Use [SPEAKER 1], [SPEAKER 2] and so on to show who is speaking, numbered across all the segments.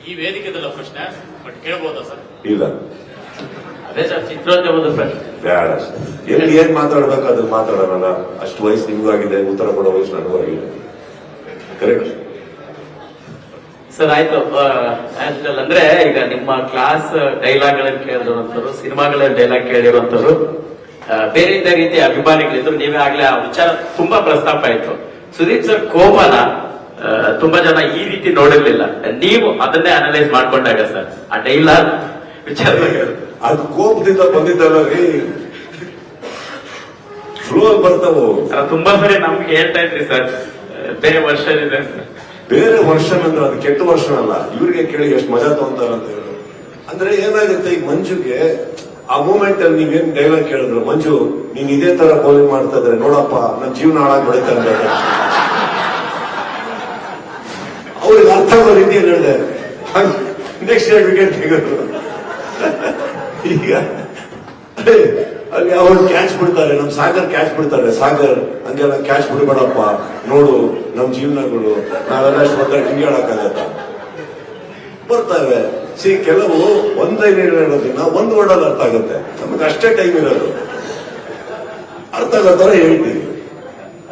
[SPEAKER 1] ಈ ವೇದಿಕೆದಲ್ಲ ಪ್ರಶ್ನೆ, but ಕೇಳ್ಬೋದಾ sir?
[SPEAKER 2] ಇಲ್ಲ,
[SPEAKER 1] ಅದೇ ಸರ್, ಚಿತ್ರೋದ್ಯಮದ ಪ್ರಶ್ನೆ.
[SPEAKER 2] ಬೇಡ ಸರ್. ಎಲ್ಲಿ ಏನ್ ಮಾತಾಡ್ಬೇಕು ಅದನ್ನ ಮಾತಾಡೋಣ. ಅಷ್ಟು ವಯಸ್ಸು ನಿಮಗೂ ಆಗಿದೆ, ಉತ್ತರ ಕೊಡೋ ವಯಸ್ಸು ನನಗೂ ಆಗಿದೆ. Correct
[SPEAKER 1] sir. ಆಯ್ತು. ಅಂದ್ರೆ ಈಗ ನಿಮ್ಮ ಕ್ಲಾಸ್ ಡೈಲಾಗ್ ಗಳನ್ನು ಕೇಳಿರುವಂತರು, ಸಿನಿಮಾಗಳಲ್ಲಿ ಡೈಲಾಗ್ ಕೇಳಿರುವಂತರು, ಬೇರೆ ಬೇರೆ ರೀತಿಯ ಅಭಿಮಾನಿಗಳಿದ್ರು. ನೀವೇ ಆಗ್ಲೇ ಆ ವಿಚಾರ ತುಂಬಾ ಪ್ರಸ್ತಾಪ ಆಯ್ತು. ಸುದೀಪ್ ಸರ್ ಕೋಪನ ತುಂಬಾ ಜನ ಈ ರೀತಿ ನೋಡಿರ್ಲಿಲ್ಲ. ನೀವು ಅದನ್ನೇ ಅನಲೈಸ್ ಮಾಡ್ಕೊಂಡಾಗ ಸರ್ ಆ ಡೈಲಾಗ್ ವಿಚಾರ
[SPEAKER 2] ಅದು ಕೋಪದಿಂದ ಬಂದಿದ್ದಲ್ಲ ರೀ, ಫ್ಲೋ ಬರ್ತಾವ.
[SPEAKER 1] ತುಂಬಾ ಸರಿ ನಮ್ಗೆ ಹೇಳ್ತಾ ಇದ್ರಿ ಸರ್, ಬೇರೆ ವರ್ಷನ್ ಇದೆ.
[SPEAKER 2] ಬೇರೆ ವರ್ಷನ್ ಅಂದ್ರೆ ಅದು ಕೆಟ್ಟ ವರ್ಷನ್ ಅಲ್ಲ. ಇವ್ರಿಗೆ ಕೇಳಿ ಎಷ್ಟು ಮಜಾ ತಗೊಂತಾರ ಅಂತ ಹೇಳಿ. ಅಂದ್ರೆ ಏನಾಗುತ್ತೆ, ಈಗ ಮಂಜುಗೆ ಆ ಮೂಮೆಂಟ್ ಅಲ್ಲಿ ನೀವೇನ್ ಡೈಲಾಗ್ ಕೇಳಿದ್ರು, ಮಂಜು ನೀನ್ ಇದೇ ತರ ಬೌಲಿಂಗ್ ಮಾಡ್ತಾ ಇದ್ರೆ ನೋಡಪ್ಪ ನನ್ನ ಜೀವನ ಹಾಳಾಗಿ ಬಿಡುತ್ತೆ ಅಂತ ಅವ್ರಿಗೆ ಅರ್ಥ ಆಗೋ ರೀತಿಯಲ್ಲಿ ಹೇಳಿದೆ. ನೆಕ್ಸ್ಟ್ 2 ವಿಕೆಟ್ ತೆಗೆದ್ರು. ಈಗ ಅಲ್ಲಿ ಅವ್ರು ಕ್ಯಾಚ್ ಬಿಡ್ತಾರೆ, ನಮ್ ಸಾಗರ್ ಕ್ಯಾಚ್ ಬಿಡ್ತಾರೆ. ಸಾಗರ್ ಹಂಗೆಲ್ಲ ಕ್ಯಾಚ್ ಬಿಡಬೇಡಪ್ಪ, ನೋಡು ನಮ್ ಜೀವನಗಳು, ನಾವೆಲ್ಲ ಅಷ್ಟು ಮಾತ್ರ ಹಿಂಗೆ ಹೇಳಕ್ಕಾಗತ್ತ ಬರ್ತಾವೆ. ಕೆಲವು ಒಂದೈದು ಹೇಳೋದನ್ನ ಒಂದು ವರ್ಡಲ್ಲಿ ಅರ್ಥ ಆಗುತ್ತೆ. ನಮಗೆ ಅಷ್ಟೇ ಟೈಮ್ ಇರೋದು, ಅರ್ಥ ಆಗತ್ತಾರ ಹೇಳ್ತೀವಿ.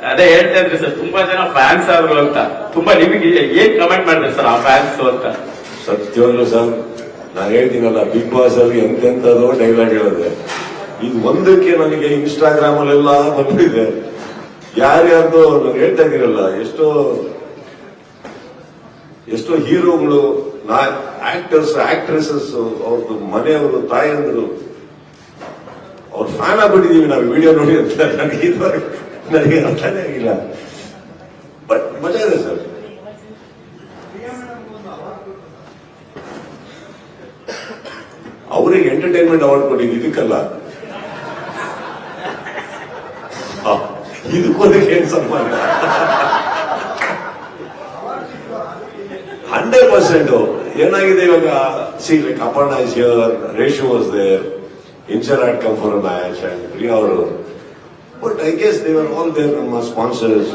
[SPEAKER 1] ಅದೇ ಹೇಳ್ತಾ ಇದ್ರಿ ಸರ್, ತುಂಬಾ ಜನ ಫ್ಯಾನ್ಸ್ ಆದ್ರು ಅಂತ. ತುಂಬಾ ನಿಮಗೆ ಏನ್ ಕಮೆಂಟ್ ಮಾಡಿದ್ರಿ ಸರ್ ಆ ಫ್ಯಾನ್ಸ್ ಅಂತ?
[SPEAKER 2] ಸತ್ಯವಾಗ್ಲು ಸರ್, ನಾನು ಹೇಳ್ತೀನಲ್ಲ, ಬಿಗ್ ಬಾಸ್ ಅಲ್ಲಿ ಎಂತೆಂತದೋ ಡೈಲಾಗ್ ಹೇಳಿದೆ. ಇದು ಒಂದಕ್ಕೆ ನನಗೆ ಇನ್ಸ್ಟಾಗ್ರಾಮ್ ಅಲ್ಲೆಲ್ಲ ಬಂದಿದೆ. ಯಾರ್ಯಾರ್ದು ನಾನು ಹೇಳ್ತಾ ಇದ್ದೀರಲ್ಲ, ಎಷ್ಟೋ ಹೀರೋಗಳು, ಆಕ್ಟರ್ಸ್, ಆಕ್ಟ್ರೆಸಸ್, ಅವ್ರದ್ದು ಮನೆಯವರು, ತಾಯಂದ್ರು, ಅವ್ರ ಫ್ಯಾನ್ ಆಗ್ಬಿಟ್ಟಿದೀವಿ ನಾವು ವಿಡಿಯೋ ನೋಡಿ ಅಂತ. ನನಗೆ ಅರ್ಥನೇ ಆಗಿಲ್ಲ, ಬಟ್ ಮಜಾ ಇದೆ ಸರ್. ಅವರಿಗೆ ಎಂಟರ್ಟೈನ್ಮೆಂಟ್ ಅವಾರ್ಡ್ ಕೊಟ್ಟಿದ್ದು ಇದಕ್ಕಲ್ಲ, ಇದಕ್ಕೋದಕ್ಕೆ ಏನ್ ಸಂಬಂಧ? 100% ಏನಾಗಿದೆ ಇವಾಗ. See like Aparna is here, Reshu was there, ಇನ್ಶರ್ had come for a match, and Priya ಅವರು. But I guess they are all there, ನಮ್ಮ ಸ್ಪಾನ್ಸರ್ಸ್.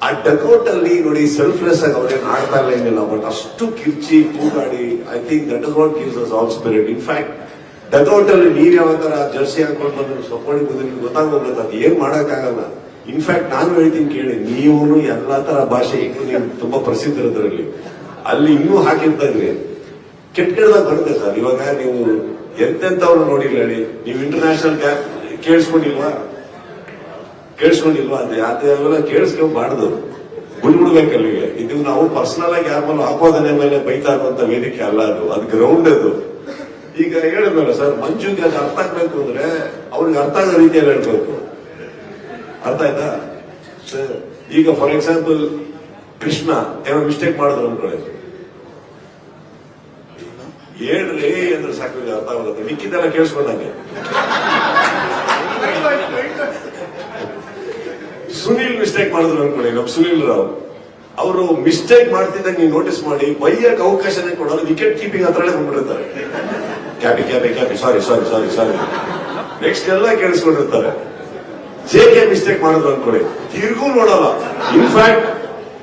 [SPEAKER 2] ಆ ಡಕೌಟ್ ಅಲ್ಲಿ ನೋಡಿ, ಸೆಲ್ಫ್ಲೆಸ್ ಆಗಿ ಅವ್ರೇನು ಆಡ್ತಾ ಇಲ್ಲ, ಬಟ್ ಅಷ್ಟು ಕಿರ್ಚಿ ಕೂಗಾಡಿ, I think that is what gives us all spirit. In fact dugout ಅಲ್ಲಿ ನೀವ್ ಯಾವ ತರ ಜರ್ಸಿ ಹಾಕೊಂಡು ಬಂದ್ರೆ ಸಪೋರ್ಟ್ ನಿಮ್ಗೆ ಗೊತ್ತಾಗೋಗುತ್ತೆ, ಅದು ಏನ್ ಮಾಡಕ್ಕಾಗಲ್ಲ. ಇನ್ಫ್ಯಾಕ್ಟ್ ನಾನು ಹೇಳ್ತೀನಿ ಕೇಳಿ, ನೀವು ಎಲ್ಲಾ ತರ ಭಾಷೆ ನೀವು ತುಂಬಾ ಪ್ರಸಿದ್ಧ ಇರೋದ್ರಲ್ಲಿ ಅಲ್ಲಿ ಇನ್ನೂ ಹಾಕಿರ್ತಾ ಇದ್ರಿ. ಕೆಟ್ಟ ಕೆಟ್ಟದಾಗ ಬರುತ್ತೆ ಸರ್. ಇವಾಗ ನೀವು ಎಂತೆಂತವ್ರು ನೋಡಿಲ್ಲ ಹೇಳಿ, ನೀವು ಇಂಟರ್ನ್ಯಾಷನಲ್ ಕೇಳಿಸ್ಕೊಂಡಿಲ್ವಾ ಅದೆಲ್ಲ ಕೇಳಿಸ್ಕೊಂಬಾರ್ದು, ಬಿಡ್ಬಿಡ್ಬೇಕು ಅಲ್ಲಿಗೆ. ಇದು ನಾವು ಪರ್ಸನಲ್ ಆಗಿ ಯಾರ ಮೇಲೆ ಆಪಾದನೆ ಮೇಲೆ ಬೈತಾ ಇರುವಂತ ವೇದಿಕೆ ಅಲ್ಲ, ಅದು ಗ್ರೌಂಡ್. ಅದು ಈಗ ಹೇಳಿದ್ಮೇಲೆ ಸರ್, ಮಂಜುಗೆ ಅದು ಅರ್ಥ ಆಗ್ಬೇಕು ಅಂದ್ರೆ ಅವ್ರಿಗೆ ಅರ್ಥ ಆಗೋ ರೀತಿಯಲ್ಲಿ ಹೇಳ್ಬೇಕು. ಅರ್ಥ ಆಯ್ತಾ ಸರ್? ಈಗ ಫಾರ್ ಎಕ್ಸಾಂಪಲ್ ಕೃಷ್ಣ ಏನೋ ಮಿಸ್ಟೇಕ್ ಮಾಡಿದ್ರು ಅನ್ಕೊಳ್ಳಿ, ಹೇಳ್ರಿ ಅಂದ್ರೆ ಸಾಕು, ಅರ್ಥ ಆಗುತ್ತೆ. ಮಿಕ್ಕಿದ್ದೆಲ್ಲ ಕೇಳಿಸ್ಕೊಂಡಂಗೆ. ಸುನೀಲ್ ಮಿಸ್ಟೇಕ್ ಮಾಡಿದ್ರು ಅನ್ಕೊಳ್ಳಿ, ನಮ್ ಸುನೀಲ್ ರಾವ್ ಅವರು ಮಿಸ್ಟೇಕ್ ಮಾಡ್ತಿದ್ದಾಗ ನೀವು ನೋಟಿಸ್ ಮಾಡಿ, ಬೈಯಕ್ಕೆ ಅವಕಾಶನೇ ಕೊಡೋದು. ವಿಕೆಟ್ ಕೀಪಿಂಗ್ ಹತ್ರನೇ ಬಂದ್ಬಿಟ್ಟಿರ್ತಾರೆ. ಕ್ಯಾಪಿ ಸಾರಿ ನೆಕ್ಸ್ಟ್ ಎಲ್ಲ ಕೇಳಿಸ್ಕೊಂಡಿರ್ತಾರೆ. ಜೆ.ಕೆ ಮಿಸ್ಟೇಕ್ ಮಾಡಿದ್ರು ಅನ್ಕೊಳ್ಳಿ, ತಿರ್ಗೂ ನೋಡಲ್ಲ. ಇನ್ಫ್ಯಾಕ್ಟ್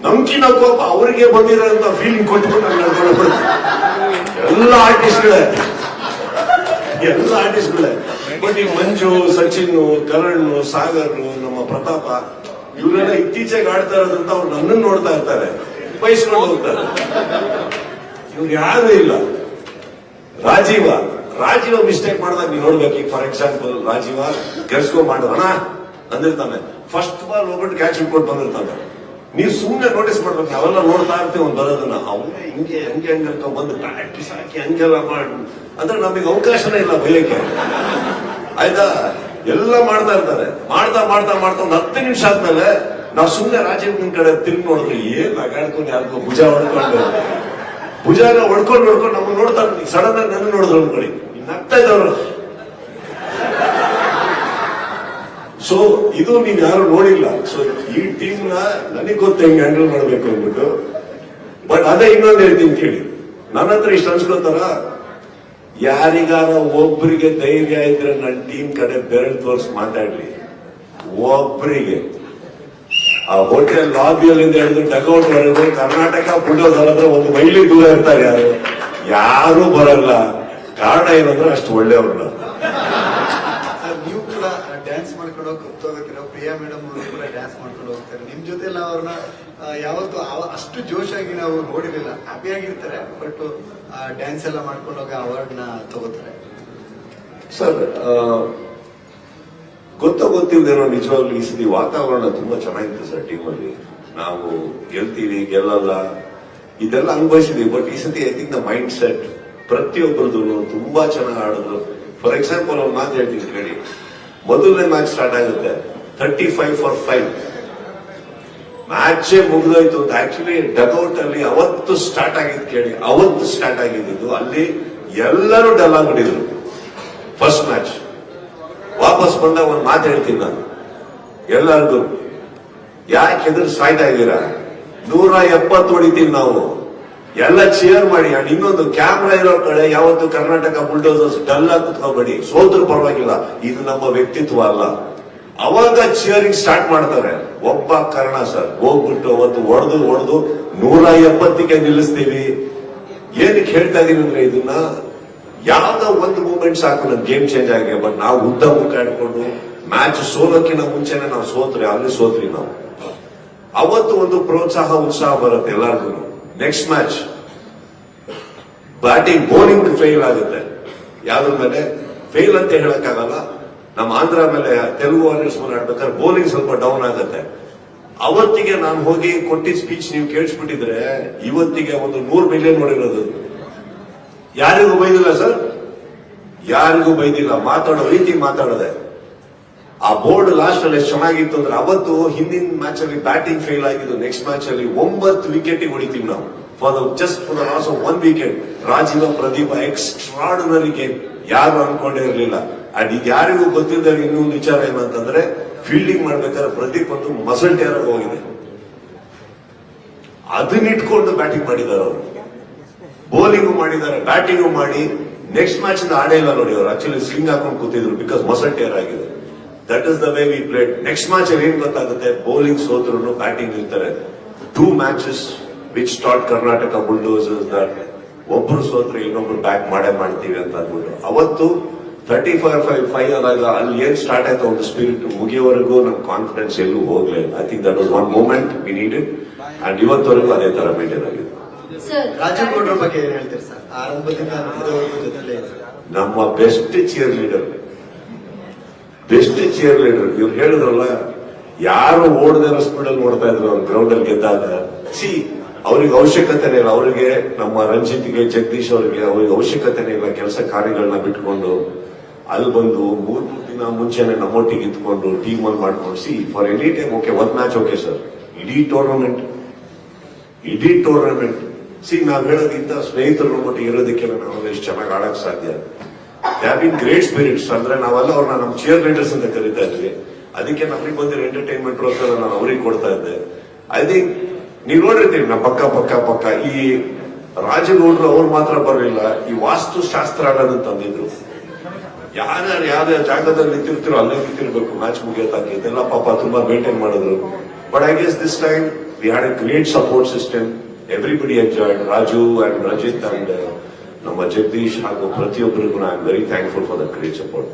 [SPEAKER 2] ನಮ್ಕಿನ ಕೋಪ ಅವರಿಗೆ ಬಂದಿರೋಂತ ಫೀಲಿಂಗ್ ಕೊಟ್ಬಿಟ್ಟು ನಡ್ಕೊಂಡು ಎಲ್ಲ ಆರ್ಟಿಸ್ಟ್ಗಳೇ. ಬಟ್ ಈ ಮಂಜು, ಸಚಿನ್, ಕರಣ್, ಸಾಗರ್, ನಮ್ಮ ಪ್ರತಾಪ, ಇವರೆಲ್ಲ ಇತ್ತೀಚೆಗೆ ಆಡ್ತಾ ಇರೋದಂತ ಅವ್ರು ನನ್ನನ್ನು ನೋಡ್ತಾ ಇರ್ತಾರೆ, ಬಯಸ್ಕೊಂಡು ಹೋಗ್ತಾರೆ. ಇವ್ರು ಯಾರು ಇಲ್ಲ. ರಾಜೀವ ಮಿಸ್ಟೇಕ್ ಮಾಡಿದಾಗ ನೀವು ನೋಡ್ಬೇಕು. ಈಗ ಫಾರ್ ಎಕ್ಸಾಂಪಲ್ ರಾಜೀವ ಮಾಡಿದ ಅಂದಿರ್ತಾನೆ, ಫಸ್ಟ್ ಬಾಲ್ ಹೋಗ್ಬಿಟ್ಟು ಕ್ಯಾಚ್ ಇಟ್ಕೊಂಡು ಬಂದಿರ್ತಾನೆ. ನೀವು ಸುಮ್ಮನೆ ನೋಟಿಸ್ ಮಾಡ್ಬೇಕು. ನಾವೆಲ್ಲ ನೋಡ್ತಾ ಇರ್ತೀವಿ ಒಂದು ಬರೋದನ್ನ. ಅವನೇ ಹಂಗೆ ಬಂದು ಪ್ರಾಕ್ಟೀಸ್ ಹಾಕಿ ಹಂಗೆಲ್ಲ ಮಾಡಿ ಅಂದ್ರೆ ನಮಗೆ ಅವಕಾಶನೇ ಇಲ್ಲ ಬೈಯಕ್ಕೆ. ಆಯ್ತಾ? ಎಲ್ಲ ಮಾಡ್ತಾ ಇರ್ತಾರೆ. ಮಾಡ್ತಾ ಒಂದು 10 ನಿಮಿಷ ಆದ್ಮೇಲೆ ನಾವು ಸುಮ್ಮನೆ ರಾಜೀವ್ ನಿಮ್ ಕಡೆ ತಿರುಗಿ ನೋಡಿದ್ರೆ ಏನ್ ಅಗಾಡ್ಕೊಂಡು ಯಾರಿಗೋ ಭುಜಾನ ಹೊಡ್ಕೊಂಡು ನಮ್ಮನ್ನು ನೋಡ್ತಾ ಸಡನ್ ಆಗಿ ನನ್ನ ನೋಡಿದ್ರು ಅನ್ಕೊಳ್ಳಿ, ನಗ್ತಾ ಇದ್ದವ್ರು. ಸೊ ಇದು ನೀವ್ ಯಾರು ನೋಡಿಲ್ಲ. ಸೊ ಈ ಟೀಮ್ ನನಗೆ ಗೊತ್ತ ಹೆಂಗ್ ಹ್ಯಾಂಡಲ್ ಮಾಡ್ಬೇಕು ಅಂದ್ಬಿಟ್ಟು. ಬಟ್ ಅದೇ ಇನ್ನೊಂದು ಹೇಳ್ತೀನಿ ಕೇಳಿ, ನನ್ನ ಹತ್ರ ಇಷ್ಟ ಅನ್ಸ್ಕೊತಾರ, ಯಾರಿಗಾರ ಒಬ್ರಿಗೆ ಧೈರ್ಯ ಇದ್ರೆ ನನ್ನ ಟೀಮ್ ಕಡೆ ಬೆರಳು ತೋರಿಸಿ ಮಾತಾಡ್ಲಿ. ಒಬ್ರಿಗೆ ಆ ಹೋಟೆಲ್ ಲಾಬಿಯಲ್ಲಿಂದ ಹಿಡಿದು ಡಗೌಟ್ ವರೆಗೂ ಕರ್ನಾಟಕ ಬುಲ್ಡೋಸರ್ ಹತ್ರ ಒಂದು ಮೈಲಿ ದೂರ ಇರ್ತಾರೆ ಯಾರು ಬರಲ್ಲ. ಕಾರಣ ಏನಂದ್ರೆ ಅಷ್ಟು ಒಳ್ಳೆಯವ್ರನ್ನ.
[SPEAKER 3] ಸರ್, ನೀವು ಕೂಡ ಡ್ಯಾನ್ಸ್ ಮಾಡ್ಕೊಂಡು ಹೋಗ್ತೀರಾ, ಪ್ರಿಯಾ ಮೇಡಮ್ ಅವರು ಕೂಡ ಡ್ಯಾನ್ಸ್ ಮಾಡ್ಕೊಂಡು ಹೋಗ್ತಾರೆ. ನಿಮ್ ಜೊತೆ ಎಲ್ಲ ಅವ್ರನ್ನ ಯಾವತ್ತು ಅಷ್ಟು ಜೋಶಾಗಿ ನಾವು ನೋಡಿರಲಿಲ್ಲ. ಹ್ಯಾಪಿ ಆಗಿರ್ತಾರೆ, ಬಟ್ ಡ್ಯಾನ್ಸ್ ಎಲ್ಲ ಮಾಡ್ಕೊಂಡು ಹೋಗಿ ಅವಾರ್ಡ್ ನ ತಗೋತಾರೆ.
[SPEAKER 2] ಸರ್, ಗೊತ್ತಿಲ್ದೇನೋ ನಿಜವಾಗ್ಲೂ ಈ ಸತಿ ವಾತಾವರಣ ತುಂಬಾ ಚೆನ್ನಾಗಿತ್ತು ಸರ್. ಟೀಮಲ್ಲಿ ನಾವು ಗೆಲ್ತೀವಿ ಗೆಲ್ಲಲ್ಲ ಇದೆಲ್ಲ ಅನುಭವಿಸಿದೀವಿ. ಬಟ್ ಈ ಸತಿ I think the mindset ಪ್ರತಿಯೊಬ್ಬರದು ತುಂಬಾ ಚೆನ್ನಾಗಿ ಆಡಿದ್ರು. ಫಾರ್ ಎಕ್ಸಾಂಪಲ್ ಅವ್ರು ಮಾತು ಹೇಳ್ತೀನಿ ಕೇಳಿ. ಮೊದಲನೇ ಮ್ಯಾಚ್ ಸ್ಟಾರ್ಟ್ ಆಗುತ್ತೆ 35-5 ಮ್ಯಾಚೇ ಮುಗಿದೋಯ್ತು ಅಂತ. ಆಕ್ಚುಲಿ ಡಗೌಟ್ ಅಲ್ಲಿ ಅವತ್ತು ಸ್ಟಾರ್ಟ್ ಆಗಿದ್ದು ಕೇಳಿ, ಅವತ್ತು ಸ್ಟಾರ್ಟ್ ಆಗಿದ್ದು ಅಲ್ಲಿ ಎಲ್ಲರೂ ಡಲ್ ಆಗ್ಬಿಟ್ಟಿದ್ರು. ಫಸ್ಟ್ ಮ್ಯಾಚ್ ವಾಪಸ್ ಬಂದಾಗ ಒಂದು ಮಾತು ಹೇಳ್ತೀನಿ ನಾನು ಎಲ್ಲರಿಗೂ, ಯಾಕೆ ಎದುರು ಸಾಯ್ತಾ ಇದ್ದೀರಾ? 170 ಹೊಡಿತೀವಿ ನಾವು, ಎಲ್ಲ ಚೇರ್ ಮಾಡಿ. ಅಂಡ್ ಇನ್ನೊಂದು, ಕ್ಯಾಮ್ರಾ ಇರೋ ಕಡೆ ಯಾವತ್ತು ಕರ್ನಾಟಕ ಬುಲ್ಡೋಸರ್ಸ್ ಡಲ್ ಆಗಿ ಕುತ್ಕೋಬೇಡಿ, ಸೋದ್ರು ಪರವಾಗಿಲ್ಲ, ಇದು ನಮ್ಮ ವ್ಯಕ್ತಿತ್ವ ಅಲ್ಲ. ಅವಾಗ ಚಿಯರಿಂಗ್ ಸ್ಟಾರ್ಟ್ ಮಾಡ್ತಾರೆ. ಒಬ್ಬ ಕಾರಣ ಸರ್ ಹೋಗ್ಬಿಟ್ಟು ಅವತ್ತು ಹೊಡೆದು 170ಗೆ ನಿಲ್ಲಿಸ್ತೀವಿ. ಏನಕ್ಕೆ ಹೇಳ್ತಾ ಇದೀವಿ ಅಂದ್ರೆ, ಇದನ್ನ ಯಾವ್ದೋ ಒಂದು ಮೂಮೆಂಟ್ ಸಾಕು ನಮ್ ಗೇಮ್ ಚೇಂಜ್ ಆಗಿ. ಬಟ್ ನಾವು ಉದ್ದ ಮುಖ ಇಟ್ಕೊಂಡು ಮ್ಯಾಚ್ ಸೋಲೋಕ್ಕಿಂತ ಮುಂಚೆನೆ ನಾವು ಸೋತ್ರಿ, ಅಲ್ಲಿ ಸೋತ್ರಿ ನಾವು. ಅವತ್ತು ಒಂದು ಪ್ರೋತ್ಸಾಹ ಉತ್ಸಾಹ ಬರುತ್ತೆ ಎಲ್ಲರಿಗೂ. Next match batting bowling fail ಆಗುತ್ತೆ. ಯಾವ್ದ್ರ ಮೇಲೆ ಫೇಲ್ ಅಂತ ಹೇಳಕ್ಕಾಗಲ್ಲ. ನಮ್ಮ ಆಂಧ್ರ ಮೇಲೆ ತೆಲುಗು ವಾರಿಯರ್ಸ್ ಮೇಲೆ ಆಡ್ಬೇಕಾದ್ರೆ ಬೌಲಿಂಗ್ ಸ್ವಲ್ಪ ಡೌನ್ ಆಗುತ್ತೆ. ಅವತ್ತಿಗೆ ನಾನು ಹೋಗಿ ಕೊಟ್ಟಿದ್ದ ಸ್ಪೀಚ್ ನೀವು ಕೇಳಿಸ್ಬಿಟ್ಟಿದ್ರೆ ಇವತ್ತಿಗೆ ಒಂದು 100 ಮಿಲಿಯನ್ ನೋಡಿರೋದು. ಯಾರಿಗೂ ಬೈದಿಲ್ಲ ಸರ್, ಯಾರಿಗೂ ಬೈದಿಲ್ಲ. ಮಾತಾಡೋ ರೀತಿ ಮಾತಾಡದೆ. ಆ ಬೋರ್ಡ್ ಲಾಸ್ಟ್ ಅಲ್ಲಿ ಎಷ್ಟು ಚೆನ್ನಾಗಿತ್ತು ಅಂದ್ರೆ, ಅವತ್ತು ಹಿಂದಿನ ಮ್ಯಾಚ್ ಅಲ್ಲಿ ಬ್ಯಾಟಿಂಗ್ ಫೇಲ್ ಆಗಿದ್ದು. ನೆಕ್ಸ್ಟ್ ಮ್ಯಾಚ್ ಅಲ್ಲಿ 9 ವಿಕೆಟ್ ಹೊಡಿತೀವಿ ನಾವು. Just for the loss of 1 wicket. Rajeev Pradeep extraordinary game, ಯಾರು ಅನ್ಕೊಂಡೇ ಇರಲಿಲ್ಲ. ಅಂಡ್ ಇದು ಯಾರಿಗೂ ಗೊತ್ತಿದ್ದಾಗ ಇನ್ನೊಂದು ವಿಚಾರ ಏನಂತಂದ್ರೆ, ಫೀಲ್ಡಿಂಗ್ ಮಾಡ್ಬೇಕಾದ್ರೆ ಪ್ರದೀಪ್ ಒಂದು ಮಸಲ್ ಟೇರ್ ಹೋಗಿದೆ, ಅದನ್ನಿಟ್ಕೊಂಡು ಬ್ಯಾಟಿಂಗ್ ಮಾಡಿದ್ದಾರೆ ಅವರು. ಬೌಲಿಂಗು ಮಾಡಿದ್ದಾರೆ, ಬ್ಯಾಟಿಂಗು ಮಾಡಿ ನೆಕ್ಸ್ಟ್ ಮ್ಯಾಚ್ ಇಂದ ಆಡೇ ಇಲ್ಲ ನೋಡಿ. ಅವರು ಆಕ್ಚುಲಿ ಸ್ಲಿಂಗ್ ಹಾಕೊಂಡು ಕೂತಿದ್ರು ಬಿಕಾಸ್ ಮಸಲ್ ಟೇರ್ ಆಗಿದೆ. That is the way we played. Next match ಅಲ್ಲಿ ಏನ್ ಗೊತ್ತಾಗುತ್ತೆ, ಬೌಲಿಂಗ್ ಸೋತ್ರು ಬ್ಯಾಟಿಂಗ್ ನಿಲ್ತಾರೆ. 2 matches which start Karnataka bulldozers that ಒಬ್ರು ಸೋತ್ರೆ ಇನ್ನೊಬ್ರು ಬ್ಯಾಕ್ ಮಾಡೇ ಮಾಡ್ತೀವಿ ಅಂತ ಅಂದ್ಬಿಟ್ಟು. ಅವತ್ತು 35-5 ಆದಾಗ ಅಲ್ಲಿ ಏನ್ ಸ್ಟಾರ್ಟ್ ಆಯ್ತು ಒಂದು ಸ್ಪಿರಿಟ್, ಮುಗಿಯವರೆಗೂ ನಮ್ ಕಾನ್ಫಿಡೆನ್ಸ್ ಎಲ್ಲೂ ಹೋಗ್ಲೇ. I think that was one moment we needed. And ಇವತ್ತವರೆಗೂ ಅದೇ ತರ ಮೇಂಟೈನ್ ಆಗಿದೆ.
[SPEAKER 3] ರಾಜೀವ್ ಗೌಡ್ರ ಬಗ್ಗೆ ಏನ್ ಹೇಳ್ತೀರಿ ಸರ್? ಆರಂಭದಿಂದ ಅಂತ್ಯದವರೆಗೂ ಜೊತೆಲೇ
[SPEAKER 2] ನಮ್ಮ ಬೆಸ್ಟ್ ಚಿಯರ್ ಲೀಡರ್. ಇವ್ರು ಹೇಳಿದ್ರಲ್ಲ, ಯಾರು ಓಡದಿರೋ ಸ್ಪೀಡ್ ಅಲ್ಲಿ ನೋಡ್ತಾ ಇದ್ರು ಅವ್ರು ಗ್ರೌಂಡ್ ಅಲ್ಲಿ ಗೆದ್ದಾಗ. ಅವ್ರಿಗೆ ಅವಶ್ಯಕತೆನೇ ಇಲ್ಲ. ಅವರಿಗೆ ನಮ್ಮ ರಂಜಿತ್ಗೆ, ಜಗದೀಶ್ ಅವ್ರಿಗೆ ಅವಶ್ಯಕತೆನೇ ಇಲ್ಲ. ಕೆಲಸ ಕಾರ್ಯಗಳನ್ನ ಬಿಟ್ಕೊಂಡು ಅಲ್ಲಿ ಬಂದು 3 ದಿನ ಮುಂಚೆನೆ ನಮ್ಮೊಟ್ಟಿಗೆ ಇದ್ಕೊಂಡು ಟೀಮ್ ಅಲ್ಲಿ ಮಾಡ್ಕೊಂಡು for any time okay, 1 match okay sir, ಇಡೀ ಟೂರ್ನಮೆಂಟ್ ನಾವ್ ಹೇಳೋದ್ಕಿಂತ ಸ್ನೇಹಿತರು ಒಟ್ಟಿಗೆ ಇರೋದಕ್ಕೆ ನಾವು ಎಷ್ಟು ಚೆನ್ನಾಗಿ ಆಡಕ್ ಸಾಧ್ಯ. They have been great spirits. ಅಂದ್ರೆ ನಾವೆಲ್ಲ ಅವ್ರನ್ನ ನಮ್ಮ ಚಿಯರ್ ಲೀಡರ್ಸ್ ಅಂತ ಕರಿತಾ ಇದ್ವಿ. ಅದಕ್ಕೆ ನಮಗೆ ಬಂದಿರೋ ಎಂಟರ್ಟೈನ್ಮೆಂಟ್ ಪ್ರೋತ್ಸಾಹ ನಾನು ಅವ್ರಿಗೆ ಕೊಡ್ತಾ ಇದ್ದೆ. ಐ ಥಿಂಕ್ ನೀವು ನೋಡಿರ್ತೀವಿ ನಮ್ಮ ಪಕ್ಕ ಈ ರಾಜಗೌಡರು ಅವ್ರು ಮಾತ್ರ ಬರಲಿಲ್ಲ, ಈ ವಾಸ್ತು ಶಾಸ್ತ್ರ ಅನ್ನೋದನ್ನ ತಂದಿದ್ರು. ಯಾರ್ಯಾರು ಯಾವ್ದೇ ಜಾಗದಲ್ಲಿ ನಿಂತಿರ್ತಿರೋ ಅಲ್ಲೇ ನಿಂತಿರ್ಬೇಕು ಮ್ಯಾಚ್ ಮುಗಿಯೋತಾಗಿ. ಇದೆಲ್ಲ ಪಾಪ ತುಂಬಾ ಮೇಂಟೈನ್ ಮಾಡಿದ್ರು. But I guess this time we had A great support system. Everybody enjoyed. Raju and Rajith and ನಮ್ಮ ಜಗದೀಶ್ ಹಾಗೂ ಪ್ರತಿಯೊಬ್ಬರಿಗೂ I am very thankful for the great support.